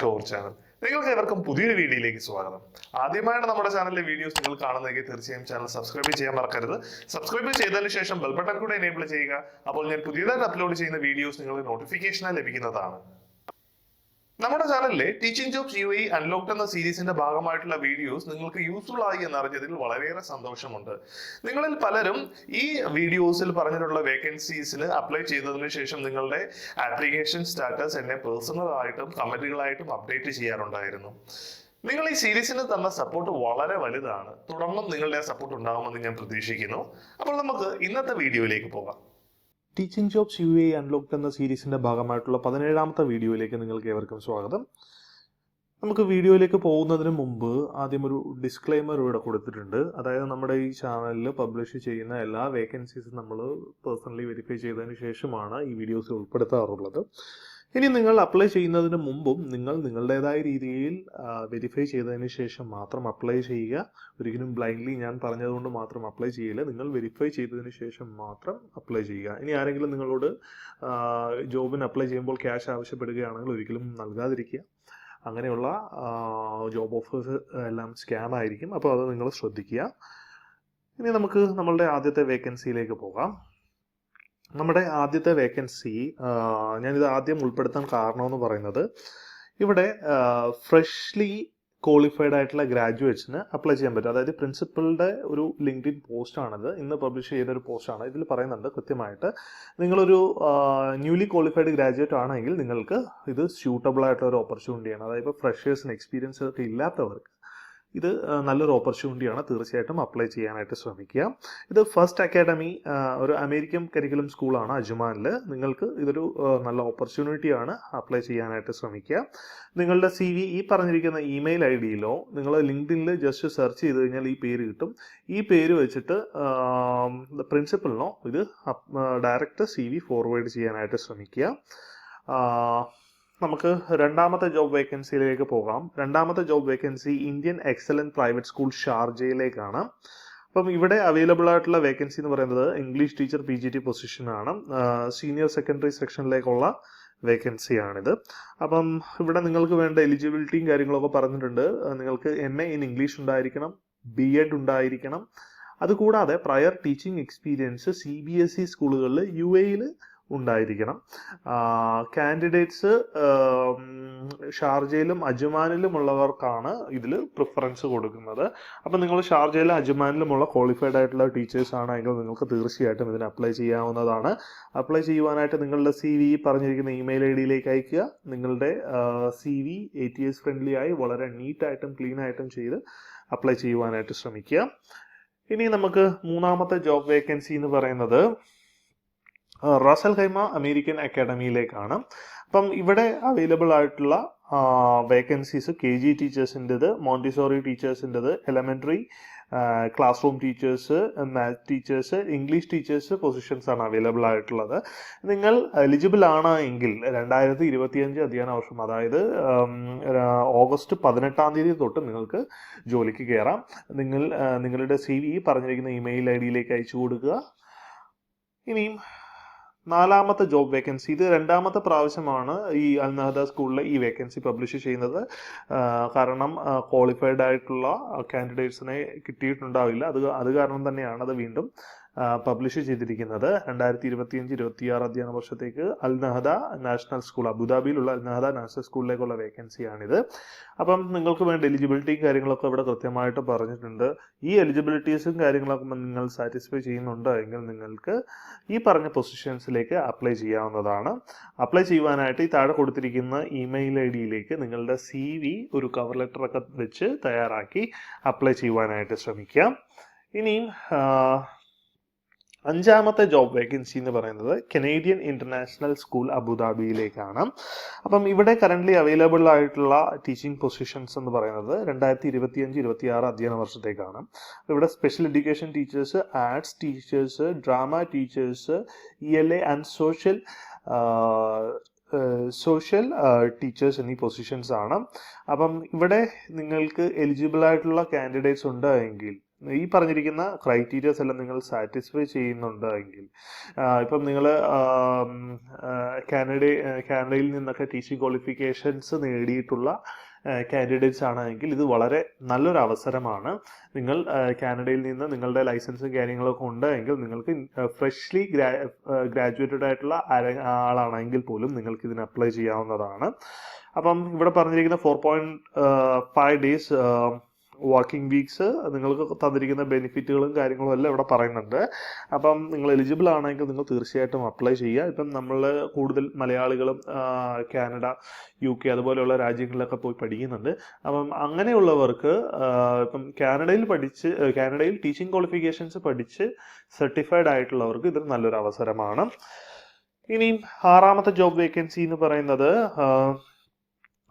To our channel. നിങ്ങൾക്ക് ഏവർക്കും പുതിയൊരു വീഡിയോയിലേക്ക് സ്വാഗതം. ആദ്യമായാണ് നമ്മുടെ ചാനലിലെ വീഡിയോസ് നിങ്ങൾ കാണുന്നതെങ്കിൽ തീർച്ചയായും ചാനൽ സബ്സ്ക്രൈബ് ചെയ്യാൻ മറക്കരുത്. സബ്സ്ക്രൈബ് ചെയ്തതിനു ശേഷം ബെൽ ബട്ടൺ കൂടെ എനേബിൾ ചെയ്യുക. അപ്പോൾ ഞാൻ പുതിയതായിട്ട് അപ്ലോഡ് ചെയ്യുന്ന വീഡിയോസ് നിങ്ങൾക്ക് നോട്ടിഫിക്കേഷനായി ലഭിക്കുന്നതാണ്. നമ്മുടെ ചാനലിലെ ടീച്ചിങ് ജോബ്സ് UAE അൺലോക്ഡ് എന്ന സീരീസിന്റെ ഭാഗമായിട്ടുള്ള വീഡിയോസ് നിങ്ങൾക്ക് യൂസ്ഫുൾ ആയി എന്നറിഞ്ഞതിൽ വളരെയേറെ സന്തോഷമുണ്ട്. നിങ്ങളിൽ പലരും ഈ വീഡിയോസിൽ പറഞ്ഞിട്ടുള്ള വേക്കൻസീസിൽ അപ്ലൈ ചെയ്തതിനു ശേഷം നിങ്ങളുടെ ആപ്ലിക്കേഷൻ സ്റ്റാറ്റസ് എന്നെ പേഴ്സണൽ ആയിട്ടും കമന്റുകളായിട്ടും അപ്ഡേറ്റ് ചെയ്യാറുണ്ടായിരുന്നു. നിങ്ങൾ ഈ സീരീസിന് തന്ന സപ്പോർട്ട് വളരെ വലുതാണ്. തുടർന്നും നിങ്ങളുടെ സപ്പോർട്ട് ഉണ്ടാകുമെന്ന് ഞാൻ പ്രതീക്ഷിക്കുന്നു. അപ്പോൾ നമുക്ക് ഇന്നത്തെ വീഡിയോയിലേക്ക് പോകാം. ടീച്ചിങ് ജോബ്സ് UAE അൺലോക്ഡ് എന്ന സീരീസിൻ്റെ ഭാഗമായിട്ടുള്ള 17ാമത്തെ വീഡിയോയിലേക്ക് നിങ്ങൾക്ക് ഏവർക്കും സ്വാഗതം. നമുക്ക് വീഡിയോയിലേക്ക് പോകുന്നതിന് മുമ്പ് ആദ്യം ഒരു ഡിസ്ക്ലെയിമർ ഇവിടെ കൊടുത്തിട്ടുണ്ട്. അതായത് നമ്മുടെ ഈ ചാനലിൽ പബ്ലിഷ് ചെയ്യുന്ന എല്ലാ വേക്കൻസീസും നമ്മൾ പേഴ്സണലി വെരിഫൈ ചെയ്തതിന് ശേഷമാണ് ഈ വീഡിയോസ് ഉൾപ്പെടുത്താറുള്ളത്. ഇനി നിങ്ങൾ അപ്ലൈ ചെയ്യുന്നതിന് മുമ്പും നിങ്ങൾ നിങ്ങളുടേതായ രീതിയിൽ വെരിഫൈ ചെയ്തതിന് ശേഷം മാത്രം അപ്ലൈ ചെയ്യുക. ഒരിക്കലും ബ്ലൈൻഡ്ലി ഞാൻ പറഞ്ഞതുകൊണ്ട് മാത്രം അപ്ലൈ ചെയ്യില്ല. നിങ്ങൾ വെരിഫൈ ചെയ്തതിന് ശേഷം മാത്രം അപ്ലൈ ചെയ്യുക. ഇനി ആരെങ്കിലും നിങ്ങളോട് ജോബിന് അപ്ലൈ ചെയ്യുമ്പോൾ ക്യാഷ് ആവശ്യപ്പെടുകയാണെങ്കിൽ ഒരിക്കലും നൽകാതിരിക്കുക. അങ്ങനെയുള്ള ജോബ് ഓഫേഴ്സ് എല്ലാം സ്കാം ആയിരിക്കും. അപ്പോൾ അത് നിങ്ങൾ ശ്രദ്ധിക്കുക. ഇനി നമുക്ക് നമ്മളുടെ ആദ്യത്തെ വേക്കൻസിയിലേക്ക് പോകാം. നമ്മുടെ ആദ്യത്തെ വേക്കൻസി ഞാനിത് ആദ്യം ഉൾപ്പെടുത്താൻ കാരണമെന്ന് പറയുന്നത്, ഇവിടെ ഫ്രഷ്ലി ക്വാളിഫൈഡ് ആയിട്ടുള്ള ഗ്രാജുവേറ്റ്സിന് അപ്ലൈ ചെയ്യാൻ പറ്റും. അതായത് പ്രിൻസിപ്പളുടെ ഒരു ലിങ്ക്ഡിൻ പോസ്റ്റാണിത്, ഇന്ന് പബ്ലിഷ് ചെയ്തൊരു പോസ്റ്റാണ്. ഇതിൽ പറയുന്നുണ്ട് കൃത്യമായിട്ട്, നിങ്ങളൊരു ന്യൂലി ക്വാളിഫൈഡ് ഗ്രാജുവേറ്റ് ആണെങ്കിൽ നിങ്ങൾക്ക് ഇത് സ്യൂട്ടബിൾ ആയിട്ടുള്ള ഒരു ഓപ്പർച്യൂണിറ്റിയാണ്. അതായത് ഇപ്പോൾ ഫ്രഷേഴ്സിന് എക്സ്പീരിയൻസ് ഒക്കെ ഇല്ലാത്തവർക്ക് ഇത് നല്ലൊരു ഓപ്പർച്യൂണിറ്റിയാണ്. തീർച്ചയായിട്ടും അപ്ലൈ ചെയ്യാനായിട്ട് ശ്രമിക്കുക. ഇത് ഫസ്റ്റ് അക്കാഡമി, ഒരു അമേരിക്കൻ കരിക്കുലം സ്കൂളാണ് അജ്മാനിൽ. നിങ്ങൾക്ക് ഇതൊരു നല്ല ഓപ്പർച്യൂണിറ്റിയാണ്. അപ്ലൈ ചെയ്യാനായിട്ട് ശ്രമിക്കുക. നിങ്ങളുടെ CV ഈ പറഞ്ഞിരിക്കുന്ന ഇമെയിൽ ID-യിലോ നിങ്ങൾ ലിങ്ക്ഡിനിൽ ജസ്റ്റ് സെർച്ച് ചെയ്ത് കഴിഞ്ഞാൽ ഈ പേര് കിട്ടും. ഈ പേര് വെച്ചിട്ട് പ്രിൻസിപ്പലിനോ ഇത് ഡയറക്റ്റ് CV ഫോർവേഡ് ചെയ്യാനായിട്ട് ശ്രമിക്കുക. നമുക്ക് രണ്ടാമത്തെ ജോബ് വേക്കൻസിയിലേക്ക് പോകാം. രണ്ടാമത്തെ job vacancy Indian excellent private school ഷാർജയിലേക്കാണ്. അപ്പം ഇവിടെ അവൈലബിൾ ആയിട്ടുള്ള വേക്കൻസി എന്ന് പറയുന്നത് ഇംഗ്ലീഷ് ടീച്ചർ PGT പൊസിഷനാണ്. സീനിയർ സെക്കൻഡറി സെക്ഷനിലേക്കുള്ള വേക്കൻസിയാണിത്. അപ്പം ഇവിടെ നിങ്ങൾക്ക് വേണ്ട എലിജിബിലിറ്റിയും കാര്യങ്ങളൊക്കെ പറഞ്ഞിട്ടുണ്ട്. നിങ്ങൾക്ക് MA ഇൻ ഇംഗ്ലീഷ് ഉണ്ടായിരിക്കണം, B.Ed ഉണ്ടായിരിക്കണം. അതുകൂടാതെ പ്രയർ ടീച്ചിങ് എക്സ്പീരിയൻസ് CBSE സ്കൂളുകളിൽ UAE ഉണ്ടായിരിക്കണം. കാൻഡിഡേറ്റ്സ് ഷാർജയിലും അജ്മാനിലും ഉള്ളവർക്കാണ് ഇതിൽ പ്രിഫറൻസ് കൊടുക്കുന്നത്. അപ്പം നിങ്ങൾ ഷാർജയിലും അജ്മാനിലുമുള്ള ക്വാളിഫൈഡ് ആയിട്ടുള്ള ടീച്ചേഴ്സ് ആണെങ്കിൽ നിങ്ങൾക്ക് തീർച്ചയായിട്ടും ഇതിന് അപ്ലൈ ചെയ്യാവുന്നതാണ്. അപ്ലൈ ചെയ്യുവാനായിട്ട് നിങ്ങളുടെ CV പറഞ്ഞിരിക്കുന്ന ഇമെയിൽ ID-യിലേക്ക് അയക്കുക. നിങ്ങളുടെ CV ATS ഫ്രണ്ട്ലി ആയി വളരെ നീറ്റായിട്ടും ക്ലീൻ ആയിട്ടും ചെയ്ത് അപ്ലൈ ചെയ്യുവാനായിട്ട് ശ്രമിക്കുക. ഇനി നമുക്ക് മൂന്നാമത്തെ ജോബ് വേക്കൻസി എന്ന് പറയുന്നത് റാസൽ ഖൈമ അമേരിക്കൻ അക്കാഡമിയിലേക്കാണ്. അപ്പം ഇവിടെ അവൈലബിൾ ആയിട്ടുള്ള വേക്കൻസീസ് KG ടീച്ചേഴ്സിൻ്റെത്, മോണ്ടിസോറി ടീച്ചേഴ്സിൻ്റെത്, elementary class room teachers, maths teachers, English teachers positions ആണ് അവൈലബിൾ ആയിട്ടുള്ളത്. നിങ്ങൾ എലിജിബിൾ ആണ് എങ്കിൽ 2025 അധ്യയന വർഷം, അതായത് ഓഗസ്റ്റ് 18 തൊട്ട് നിങ്ങൾക്ക് ജോലിക്ക് കയറാം. നിങ്ങളുടെ CV പറഞ്ഞിരിക്കുന്ന ഇമെയിൽ ID-യിലേക്ക് അയച്ചു കൊടുക്കുക. ഇനിയും നാലാമത്തെ ജോബ് വേക്കൻസി, ഇത് രണ്ടാമത്തെ പ്രാവശ്യമാണ് ഈ അൽ നഹദ സ്കൂളിലെ ഈ വേക്കൻസി പബ്ലിഷ് ചെയ്യുന്നത്. കാരണം ക്വാളിഫൈഡ് ആയിട്ടുള്ള കാൻഡിഡേറ്റ്സിനെ കിട്ടിയിട്ടുണ്ടാവില്ല. അത് കാരണം തന്നെയാണ് അത് വീണ്ടും പബ്ലിഷ് ചെയ്തിരിക്കുന്നത്. 2025-26 അധ്യയന വർഷത്തേക്ക് അൽ നഹദ നാഷണൽ സ്കൂൾ, അബുദാബിയിലുള്ള അൽ നഹദ നാഷണൽ സ്കൂളിലേക്കുള്ള വേക്കൻസിയാണിത്. അപ്പം നിങ്ങൾക്ക് വേണ്ട എലിജിബിലിറ്റിയും കാര്യങ്ങളൊക്കെ ഇവിടെ കൃത്യമായിട്ട് പറഞ്ഞിട്ടുണ്ട്. ഈ എലിജിബിലിറ്റീസും കാര്യങ്ങളൊക്കെ നിങ്ങൾ സാറ്റിസ്ഫൈ ചെയ്യുന്നുണ്ട് എങ്കിൽ നിങ്ങൾക്ക് ഈ പറഞ്ഞ പൊസിഷൻസിലേക്ക് അപ്ലൈ ചെയ്യാവുന്നതാണ്. അപ്ലൈ ചെയ്യുവാനായിട്ട് ഈ താഴെ കൊടുത്തിരിക്കുന്ന ഇമെയിൽ ID-യിലേക്ക് നിങ്ങളുടെ CV ഒരു കവർ ലെറ്ററൊക്കെ വെച്ച് തയ്യാറാക്കി അപ്ലൈ ചെയ്യുവാനായിട്ട് ശ്രമിക്കാം. ഇനിയും അഞ്ചാമത്തെ ജോബ് വേക്കൻസി എന്ന് പറയുന്നത് കനേഡിയൻ ഇന്റർനാഷണൽ സ്കൂൾ അബുദാബിയിലേക്കാണ്. അപ്പം ഇവിടെ കറന്റ് അവൈലബിൾ ആയിട്ടുള്ള ടീച്ചിങ് പൊസിഷൻസ് എന്ന് പറയുന്നത് 2025-26 അധ്യയന വർഷത്തേക്കാണ്. ഇവിടെ special education teachers, arts teachers, drama teachers, ELA and social teachers എന്നീ പൊസിഷൻസ് ആണ്. അപ്പം ഇവിടെ നിങ്ങൾക്ക് എലിജിബിൾ ആയിട്ടുള്ള കാൻഡിഡേറ്റ്സ് ഉണ്ട് എങ്കിൽ ഈ പറഞ്ഞിരിക്കുന്ന ക്രൈറ്റീരിയസ് എല്ലാം നിങ്ങൾ സാറ്റിസ്ഫൈ ചെയ്യുന്നുണ്ടെങ്കിൽ, ഇപ്പം നിങ്ങൾ കാനഡയിൽ നിന്നൊക്കെ ടീച്ചിങ് ക്വാളിഫിക്കേഷൻസ് നേടിയിട്ടുള്ള കാൻഡിഡേറ്റ്സ് ആണെങ്കിൽ ഇത് വളരെ നല്ലൊരു അവസരമാണ്. നിങ്ങൾ കാനഡയിൽ നിന്ന് നിങ്ങളുടെ ലൈസൻസും കാര്യങ്ങളൊക്കെ ഉണ്ടെങ്കിൽ നിങ്ങൾക്ക് ഫ്രഷ്ലി ഗ്രാജുവേറ്റഡ് ആയിട്ടുള്ള ആളാണെങ്കിൽ പോലും നിങ്ങൾക്ക് ഇതിന് അപ്ലൈ ചെയ്യാവുന്നതാണ്. അപ്പം ഇവിടെ പറഞ്ഞിരിക്കുന്ന 4.5 days വർക്കിംഗ് വീക്സ്, നിങ്ങൾക്ക് തന്നിരിക്കുന്ന ബെനിഫിറ്റുകളും കാര്യങ്ങളും എല്ലാം ഇവിടെ പറയുന്നുണ്ട്. അപ്പം നിങ്ങൾ എലിജിബിൾ ആണെങ്കിൽ നിങ്ങൾ തീർച്ചയായിട്ടും അപ്ലൈ ചെയ്യുക. ഇപ്പം നമ്മൾ കൂടുതൽ മലയാളികളും കാനഡ, UK അതുപോലെയുള്ള രാജ്യങ്ങളിലൊക്കെ പോയി പഠിക്കുന്നുണ്ട്. അപ്പം അങ്ങനെയുള്ളവർക്ക് ഇപ്പം കാനഡയിൽ ടീച്ചിങ് ക്വാളിഫിക്കേഷൻസ് പഠിച്ച് സർട്ടിഫൈഡ് ആയിട്ടുള്ളവർക്ക് ഇതൊരു നല്ലൊരു അവസരമാണ്. ഇനിയും 6ാമത്തെ ജോബ് വേക്കൻസി എന്ന് പറയുന്നത്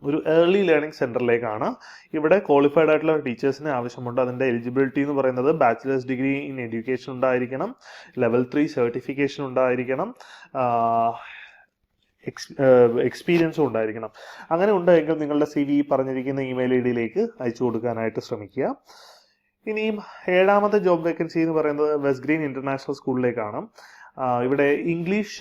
ഒരു ഏർലി ലേണിംഗ് സെന്ററിലേക്കാണ്. ഇവിടെ ക്വാളിഫൈഡ് ആയിട്ടുള്ള ടീച്ചേഴ്സിന് ആവശ്യമുണ്ട്. അതിൻ്റെ എലിജിബിലിറ്റി എന്ന് പറയുന്നത് ബാച്ചിലേഴ്സ് ഡിഗ്രി ഇൻ എഡ്യൂക്കേഷൻ ഉണ്ടായിരിക്കണം, ലെവൽ 3 സർട്ടിഫിക്കേഷൻ ഉണ്ടായിരിക്കണം, എക്സ്പീരിയൻസും ഉണ്ടായിരിക്കണം. അങ്ങനെ ഉണ്ടെങ്കിൽ നിങ്ങളുടെ CV പറഞ്ഞിരിക്കുന്ന ഇമെയിൽ IDയിലേക്ക് അയച്ചു കൊടുക്കാനായിട്ട് ശ്രമിക്കുക. ഇനിയും 7ാമത്തെ ജോബ് വേക്കൻസി എന്ന് പറയുന്നത് വെസ്റ്റ് ഗ്രീൻ ഇന്റർനാഷണൽ സ്കൂളിലേക്കാണ്. ഇവിടെ ഇംഗ്ലീഷ്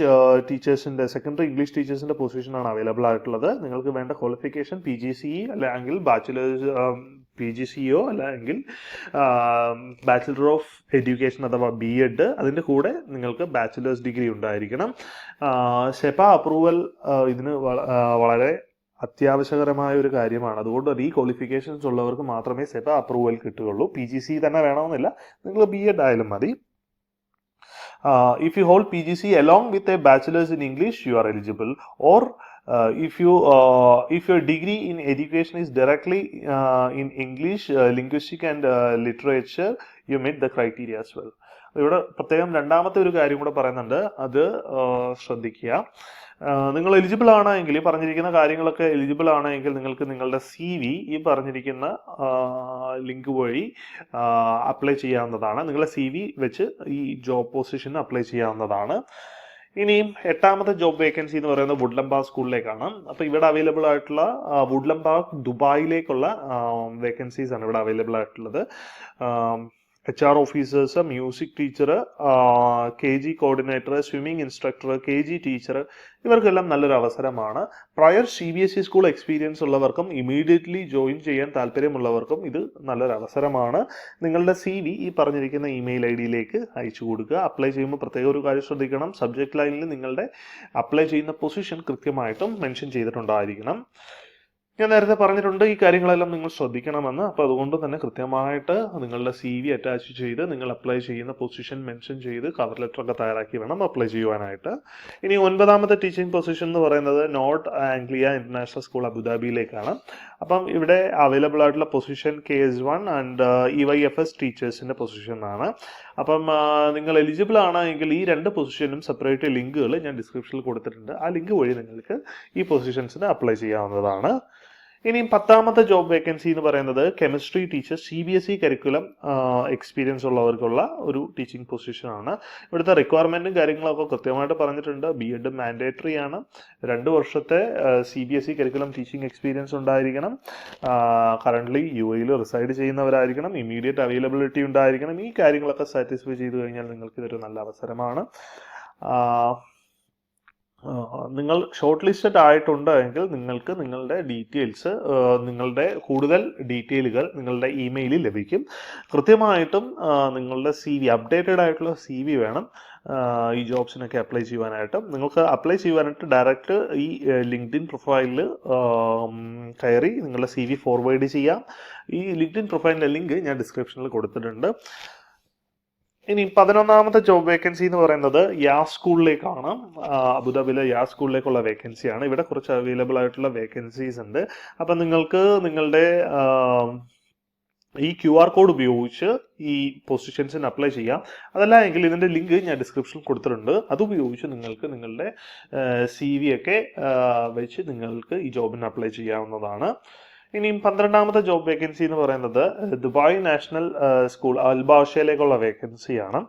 ടീച്ചേഴ്സിൻ്റെ സെക്കൻഡറി ഇംഗ്ലീഷ് ടീച്ചേഴ്സിൻ്റെ പൊസിഷനാണ് അവൈലബിൾ ആയിട്ടുള്ളത്. നിങ്ങൾക്ക് വേണ്ട ക്വാളിഫിക്കേഷൻ PGCE അല്ലെങ്കിൽ ബാച്ചിലേഴ്സ് PGCO അല്ലെങ്കിൽ ബാച്ചിലർ ഓഫ് എഡ്യൂക്കേഷൻ അഥവാ B.Ed. അതിൻ്റെ കൂടെ നിങ്ങൾക്ക് ബാച്ചിലേഴ്സ് ഡിഗ്രി ഉണ്ടായിരിക്കണം. ഷെപ അപ്രൂവൽ ഇതിന് വളരെ അത്യാവശ്യകരമായ ഒരു കാര്യമാണ്. അതുകൊണ്ട് ഈ ക്വാളിഫിക്കേഷൻസ് ഉള്ളവർക്ക് മാത്രമേ ഷെപ അപ്രൂവൽ കിട്ടുകയുള്ളൂ. PGCE തന്നെ വേണമെന്നില്ല, നിങ്ങൾ B.Ed ആയാലും മതി. If you hold PGCE along with a bachelor's in English, you are eligible. Or if your degree in education is directly in English, linguistic and literature, you meet the criteria as well. ഇവിടെ പ്രത്യേകം 2ാമത്തെ ഒരു കാര്യം കൂടെ പറയുന്നുണ്ട്, അത് ശ്രദ്ധിക്കുക. നിങ്ങൾ eligible ആണെങ്കിൽ, ഈ പറഞ്ഞിരിക്കുന്ന കാര്യങ്ങളൊക്കെ എലിജിബിൾ ആണെങ്കിൽ നിങ്ങൾക്ക് നിങ്ങളുടെ CV ഈ പറഞ്ഞിരിക്കുന്ന ലിങ്ക് വഴി അപ്ലൈ ചെയ്യാവുന്നതാണ്. നിങ്ങളുടെ CV വെച്ച് ഈ ജോബ് പൊസിഷന് അപ്ലൈ ചെയ്യാവുന്നതാണ്. ഇനിയും 8ാമത്തെ ജോബ് വേക്കൻസി എന്ന് പറയുന്നത് വുഡ്ലം പാർക്ക് സ്കൂളിലേക്കാണ്. അപ്പോൾ ഇവിടെ അവൈലബിൾ ആയിട്ടുള്ള വുഡ്ലം പാർക്ക് ദുബായിലേക്കുള്ള വേക്കൻസീസ് ആണ് ഇവിടെ അവൈലബിൾ ആയിട്ടുള്ളത്. HR officers, music teacher, KG coordinator, swimming instructor, KG teacher, ഇവർക്കെല്ലാം നല്ലൊരു അവസരമാണ്. പ്രയർ CBSE സ്കൂൾ എക്സ്പീരിയൻസ് ഉള്ളവർക്കും ഇമീഡിയറ്റ്ലി ജോയിൻ ചെയ്യാൻ താല്പര്യമുള്ളവർക്കും ഇത് നല്ലൊരു അവസരമാണ്. നിങ്ങളുടെ CV ഈ പറഞ്ഞിരിക്കുന്ന ഇമെയിൽ IDയിലേക്ക് അയച്ചു കൊടുക്കുക. അപ്ലൈ ചെയ്യുമ്പോൾ പ്രത്യേക ഒരു കാര്യം ശ്രദ്ധിക്കണം, സബ്ജക്ട് ലൈനിൽ നിങ്ങളുടെ അപ്ലൈ ചെയ്യുന്ന പൊസിഷൻ കൃത്യമായിട്ടും മെൻഷൻ ചെയ്തിട്ടുണ്ടായിരിക്കണം. ഞാൻ നേരത്തെ പറഞ്ഞിട്ടുണ്ട് ഈ കാര്യങ്ങളെല്ലാം നിങ്ങൾ ശ്രദ്ധിക്കണമെന്ന്. അപ്പോൾ അതുകൊണ്ട് തന്നെ കൃത്യമായിട്ട് നിങ്ങളുടെ CV അറ്റാച്ച് ചെയ്ത് നിങ്ങൾ അപ്ലൈ ചെയ്യുന്ന പൊസിഷൻ മെൻഷൻ ചെയ്ത് കവർ ലെറ്റർ ഒക്കെ തയ്യാറാക്കി വേണം അപ്ലൈ ചെയ്യുവാനായിട്ട്. ഇനി 9ാമത്തെ ടീച്ചിങ് പൊസിഷൻ എന്ന് പറയുന്നത് നോർത്ത് ആംഗ്ലിയ ഇന്റർനാഷണൽ സ്കൂൾ അബുദാബിയിലേക്കാണ്. അപ്പം ഇവിടെ അവൈലബിൾ ആയിട്ടുള്ള പൊസിഷൻ KS1 ആൻഡ് EYFS ടീച്ചേഴ്സിൻ്റെ പൊസിഷനാണ്. അപ്പം നിങ്ങൾ എലിജിബിൾ ആണെങ്കിൽ ഈ 2 പൊസിഷനും സെപ്പറേറ്റ് ലിങ്കുകൾ ഞാൻ ഡിസ്ക്രിപ്ഷനിൽ കൊടുത്തിട്ടുണ്ട്. ആ ലിങ്ക് വഴി നിങ്ങൾക്ക് ഈ പൊസിഷൻസിന് അപ്ലൈ ചെയ്യാവുന്നതാണ്. ഇനി 10ാമത്തെ ജോബ് വേക്കൻസി എന്ന് പറയുന്നത് chemistry teacher CBSE curriculum experience ഉള്ളവർക്കുള്ള ഒരു ടീച്ചിങ് പൊസിഷനാണ്. ഇവിടുത്തെ റിക്വയർമെൻറ്റും കാര്യങ്ങളൊക്കെ കൃത്യമായിട്ട് പറഞ്ഞിട്ടുണ്ട്. B.Ed മാൻഡേറ്ററി ആണ്. 2 വർഷത്തെ CBSE കരിക്കുലം ടീച്ചിങ് എക്സ്പീരിയൻസ് ഉണ്ടായിരിക്കണം. കറൻ്റ്ലി UAE റിസൈഡ് ചെയ്യുന്നവരായിരിക്കണം. ഇമ്മീഡിയറ്റ് അവൈലബിലിറ്റി ഉണ്ടായിരിക്കണം. ഈ കാര്യങ്ങളൊക്കെ സാറ്റിസ്ഫൈ ചെയ്ത് കഴിഞ്ഞാൽ നിങ്ങൾക്ക് ഇതൊരു നല്ല അവസരമാണ്. നിങ്ങൾ ഷോർട്ട് ലിസ്റ്റഡ് ആയിട്ടുണ്ടെങ്കിൽ നിങ്ങൾക്ക് നിങ്ങളുടെ ഡീറ്റെയിൽസ്, നിങ്ങളുടെ കൂടുതൽ ഡീറ്റെയിലുകൾ നിങ്ങളുടെ ഇമെയിലിൽ ലഭിക്കും. കൃത്യമായിട്ടും നിങ്ങളുടെ CV അപ്ഡേറ്റഡ് ആയിട്ടുള്ള CV വേണം ഈ ജോബ്സിനൊക്കെ അപ്ലൈ ചെയ്യുവാനായിട്ട്. നിങ്ങൾക്ക് അപ്ലൈ ചെയ്യുവാനായിട്ട് ഡയറക്റ്റ് ഈ ലിങ്ക്ഡിൻ പ്രൊഫൈലിൽ കയറി നിങ്ങളുടെ CV ഫോർവേഡ് ചെയ്യാം. ഈ ലിങ്ക്ഡിൻ പ്രൊഫൈലിൻ്റെ ലിങ്ക് ഞാൻ ഡിസ്ക്രിപ്ഷനിൽ കൊടുത്തിട്ടുണ്ട്. ഇനി 11ാമത്തെ ജോബ് വേക്കൻസി എന്ന് പറയുന്നത് യാസ് സ്കൂളിലേക്കാണ്. അബുദാബിയിലെ യാസ് സ്കൂളിലേക്കുള്ള വേക്കൻസിയാണ്. ഇവിടെ കുറച്ച് അവൈലബിൾ ആയിട്ടുള്ള വേക്കൻസീസ് ഉണ്ട്. അപ്പം നിങ്ങൾക്ക് നിങ്ങളുടെ ഈ QR കോഡ് ഉപയോഗിച്ച് ഈ പൊസിഷൻസിന് അപ്ലൈ ചെയ്യാം. അതല്ല എങ്കിൽ ഇതിൻ്റെ ലിങ്ക് ഞാൻ ഡിസ്ക്രിപ്ഷനിൽ കൊടുത്തിട്ടുണ്ട്. അതുപയോഗിച്ച് നിങ്ങൾക്ക് നിങ്ങളുടെ CV ഒക്കെ വെച്ച് നിങ്ങൾക്ക് ഈ ജോബിന് അപ്ലൈ ചെയ്യാവുന്നതാണ്. ഇനിയും 12ാമത്തെ ജോബ് വേക്കൻസി എന്ന് പറയുന്നത് ദുബായ് നാഷണൽ സ്കൂൾ അൽബാഷയിലേക്കുള്ള വേക്കൻസിയാണ്.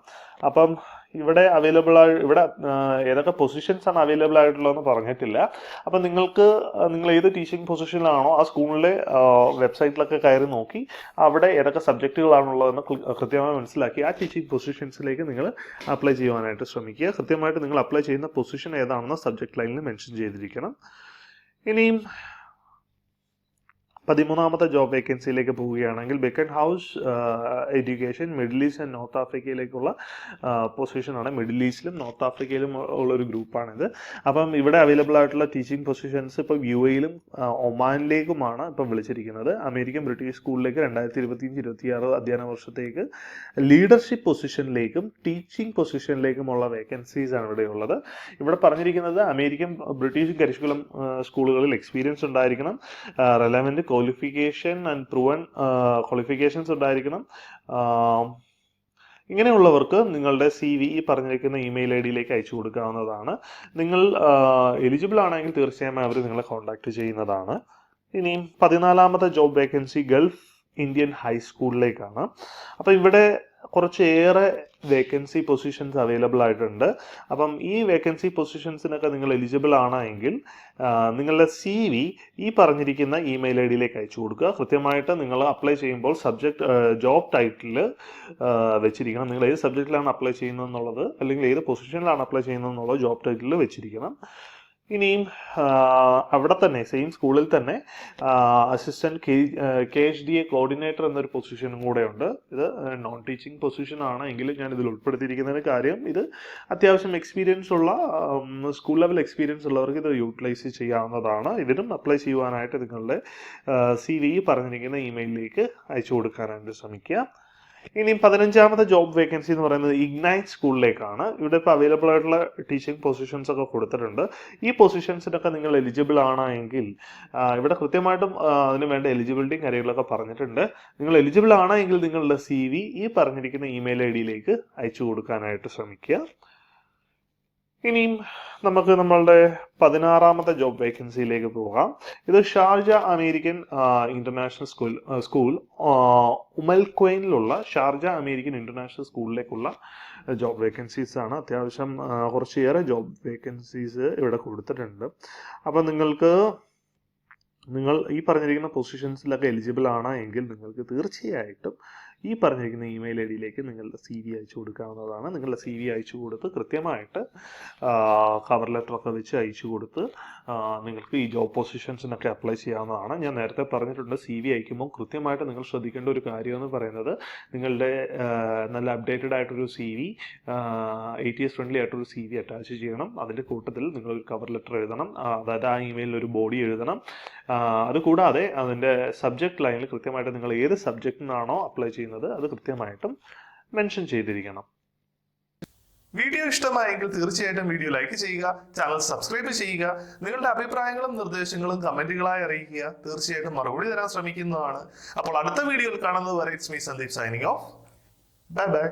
അപ്പം ഇവിടെ ഏതൊക്കെ പൊസിഷൻസ് ആണ് അവൈലബിൾ ആയിട്ടുള്ളതെന്ന് പറഞ്ഞിട്ടില്ല. അപ്പം നിങ്ങൾ ഏത് ടീച്ചിങ് പൊസിഷനിലാണോ ആ സ്കൂളിലെ വെബ്സൈറ്റിലൊക്കെ കയറി നോക്കി അവിടെ ഏതൊക്കെ സബ്ജക്റ്റുകളാണുള്ളതെന്ന് കൃത്യമായി മനസ്സിലാക്കി ആ ടീച്ചിങ് പൊസിഷൻസിലേക്ക് നിങ്ങൾ അപ്ലൈ ചെയ്യുവാനായിട്ട് ശ്രമിക്കുക. കൃത്യമായിട്ട് നിങ്ങൾ അപ്ലൈ ചെയ്യുന്ന പൊസിഷൻ ഏതാണെന്ന് സബ്ജക്ട് ലൈനിൽ മെൻഷൻ ചെയ്തിരിക്കണം. ഇനിയും 13ാമത്തെ ജോബ് വേക്കൻസിയിലേക്ക് പോവുകയാണെങ്കിൽ Beacon House Education Middle East and North ആഫ്രിക്കയിലേക്കുള്ള പൊസിഷനാണ്. മിഡിൽ ഈസ്റ്റിലും നോർത്ത് ആഫ്രിക്കയിലും ഉള്ളൊരു ഗ്രൂപ്പാണിത്. അപ്പം ഇവിടെ അവൈലബിൾ ആയിട്ടുള്ള ടീച്ചിങ് പൊസിഷൻസ് ഇപ്പോൾ UAE-ലും ഒമാനിലേക്കുമാണ് ഇപ്പം വിളിച്ചിരിക്കുന്നത്. അമേരിക്കൻ ബ്രിട്ടീഷ് സ്കൂളിലേക്ക് 2025-26 അധ്യയന വർഷത്തേക്ക് ലീഡർഷിപ്പ് പൊസിഷനിലേക്കും ടീച്ചിങ് പൊസിഷനിലേക്കുമുള്ള വേക്കൻസീസ് ആണ് ഇവിടെയുള്ളത്. ഇവിടെ പറഞ്ഞിരിക്കുന്നത് അമേരിക്കൻ ബ്രിട്ടീഷ് കരിക്കുലം സ്കൂളുകളിൽ എക്സ്പീരിയൻസ് ഉണ്ടായിരിക്കണം, relevant qualification and proven qualifications ഉണ്ടായിരിക്കണം. ഇങ്ങനെയുള്ളവർക്ക് നിങ്ങളുടെ CV ഈ പറഞ്ഞിരിക്കുന്ന ഇമെയിൽ ID-യിലേക്ക് അയച്ചു കൊടുക്കാവുന്നതാണ്. നിങ്ങൾ എലിജിബിൾ ആണെങ്കിൽ തീർച്ചയായും അവർ നിങ്ങളെ കോൺടാക്ട് ചെയ്യുന്നതാണ്. ഇനിയും 14ാമത്തെ ജോബ് വേക്കൻസി ഗൾഫ് ഇന്ത്യൻ ഹൈസ്കൂളിലേക്കാണ്. അപ്പം ഇവിടെ കുറച്ചേറെ വേക്കൻസി പൊസിഷൻസ് അവൈലബിൾ ആയിട്ടുണ്ട്. അപ്പം ഈ വേക്കൻസി പൊസിഷൻസിനൊക്കെ നിങ്ങൾ എലിജിബിൾ ആണെങ്കിൽ നിങ്ങളുടെ CV ഈ പറഞ്ഞിരിക്കുന്ന ഇമെയിൽ ID-യിലേക്ക് അയച്ചു കൊടുക്കുക. കൃത്യമായിട്ട് നിങ്ങൾ അപ്ലൈ ചെയ്യുമ്പോൾ ജോബ് ടൈറ്റിൽ വെച്ചിരിക്കണം. നിങ്ങൾ ഏത് സബ്ജക്റ്റിലാണ് അപ്ലൈ ചെയ്യുന്നതെന്നുള്ളത് അല്ലെങ്കിൽ ഏത് പൊസിഷനിലാണ് അപ്ലൈ ചെയ്യുന്നതെന്നുള്ളത് ജോബ് ടൈറ്റിൽ വെച്ചിരിക്കണം. ഇനിയും അവിടെ തന്നെ സെയിം സ്കൂളിൽ തന്നെ അസിസ്റ്റന്റ് KHDA കോർഡിനേറ്റർ എന്നൊരു പൊസിഷനും കൂടെ ഉണ്ട്. ഇത് നോൺ ടീച്ചിങ് പൊസിഷനാണ് എങ്കിലും ഞാൻ ഇതിൽ ഉൾപ്പെടുത്തിയിരിക്കുന്നതിന് കാര്യം ഇത് അത്യാവശ്യം എക്സ്പീരിയൻസ് ഉള്ള സ്കൂൾ ലെവൽ എക്സ്പീരിയൻസ് ഉള്ളവർക്ക് ഇത് യൂട്ടിലൈസ് ചെയ്യാവുന്നതാണ്. ഇതിനും അപ്ലൈ ചെയ്യുവാനായിട്ട് നിങ്ങളുടെ CV പറഞ്ഞിരിക്കുന്ന ഇമെയിലിലേക്ക് അയച്ചു കൊടുക്കാനായിട്ട് ശ്രമിക്കുക. ഇനി 15ാമത്തെ ജോബ് വേക്കൻസി എന്ന് പറയുന്നത് ഇഗ്നൈറ്റ് സ്കൂളിലേക്കാണ്. ഇവിടെ ഇപ്പോൾ അവൈലബിൾ ആയിട്ടുള്ള ടീച്ചിങ് പൊസിഷൻസ് ഒക്കെ കൊടുത്തിട്ടുണ്ട്. ഈ പൊസിഷൻസിനൊക്കെ നിങ്ങൾ എലിജിബിൾ ആണെങ്കിൽ ഇവിടെ കൃത്യമായിട്ടും അതിന് വേണ്ട എലിജിബിലിറ്റിയും കാര്യങ്ങളൊക്കെ പറഞ്ഞിട്ടുണ്ട്. നിങ്ങൾ എലിജിബിൾ ആണെങ്കിൽ നിങ്ങളുടെ CV ഈ പറഞ്ഞിരിക്കുന്ന ഇമെയിൽ ID-യിലേക്ക് അയച്ചു കൊടുക്കാനായിട്ട് ശ്രമിക്കുക. ഇനിയും നമുക്ക് നമ്മളുടെ 16ാമത്തെ ജോബ് വേക്കൻസിയിലേക്ക് പോകാം. ഇത് ഷാർജ അമേരിക്കൻ ഇന്റർനാഷണൽ സ്കൂൾ ഉമൽക്വൈനിലുള്ള ഷാർജ അമേരിക്കൻ ഇന്റർനാഷണൽ സ്കൂളിലേക്കുള്ള ജോബ് വേക്കൻസീസ് ആണ്. അത്യാവശ്യം കുറച്ചേറെ ജോബ് വേക്കൻസീസ് ഇവിടെ കൊടുത്തിട്ടുണ്ട്. അപ്പം നിങ്ങൾ ഈ പറഞ്ഞിരിക്കുന്ന പൊസിഷൻസിലൊക്കെ എലിജിബിൾ എങ്കിൽ നിങ്ങൾക്ക് തീർച്ചയായിട്ടും ഈ പറഞ്ഞിരിക്കുന്ന ഇമെയിൽ ID-യിലേക്ക് നിങ്ങളുടെ CV അയച്ചു കൊടുക്കാവുന്നതാണ്. നിങ്ങളുടെ CV അയച്ചു കൊടുത്ത് കൃത്യമായിട്ട് കവർ ലെറ്ററൊക്കെ വെച്ച് അയച്ചു കൊടുത്ത് നിങ്ങൾക്ക് ഈ ജോബ് പൊസിഷൻസിനൊക്കെ അപ്ലൈ ചെയ്യാവുന്നതാണ്. ഞാൻ നേരത്തെ പറഞ്ഞിട്ടുണ്ട് CV അയക്കുമ്പോൾ കൃത്യമായിട്ട് നിങ്ങൾ ശ്രദ്ധിക്കേണ്ട ഒരു കാര്യം എന്ന് പറയുന്നത് നിങ്ങളുടെ നല്ല അപ്ഡേറ്റഡ് ആയിട്ടൊരു CV ATS ഫ്രണ്ട്ലി ആയിട്ടൊരു CV അറ്റാച്ച് ചെയ്യണം. അതിൻ്റെ കൂട്ടത്തിൽ നിങ്ങളൊരു കവർ ലെറ്റർ എഴുതണം. അതായത് ആ ഇമെയിലിൽ ഒരു ബോഡി എഴുതണം. അതുകൂടാതെ അതിൻ്റെ സബ്ജക്ട് ലൈനിൽ കൃത്യമായിട്ട് നിങ്ങൾ ഏത് സബ്ജക്റ്റിനാണോ അപ്ലൈ ചെയ്യുന്നത് അത് കൃത്യമായിട്ടും മെൻഷൻ ചെയ്തിരിക്കണം. വീഡിയോ ഇഷ്ടമായെങ്കിൽ തീർച്ചയായിട്ടും വീഡിയോ ലൈക്ക് ചെയ്യുക, ചാനൽ സബ്സ്ക്രൈബ് ചെയ്യുക. നിങ്ങളുടെ അഭിപ്രായങ്ങളും നിർദ്ദേശങ്ങളും കമന്റുകളായി അറിയിക്കുക. തീർച്ചയായിട്ടും മറുപടി തരാൻ ശ്രമിക്കുന്നതാണ്. അപ്പോൾ അടുത്ത വീഡിയോയിൽ കാണുന്നത് വരെ it's me Sandeep signing off. Bye bye.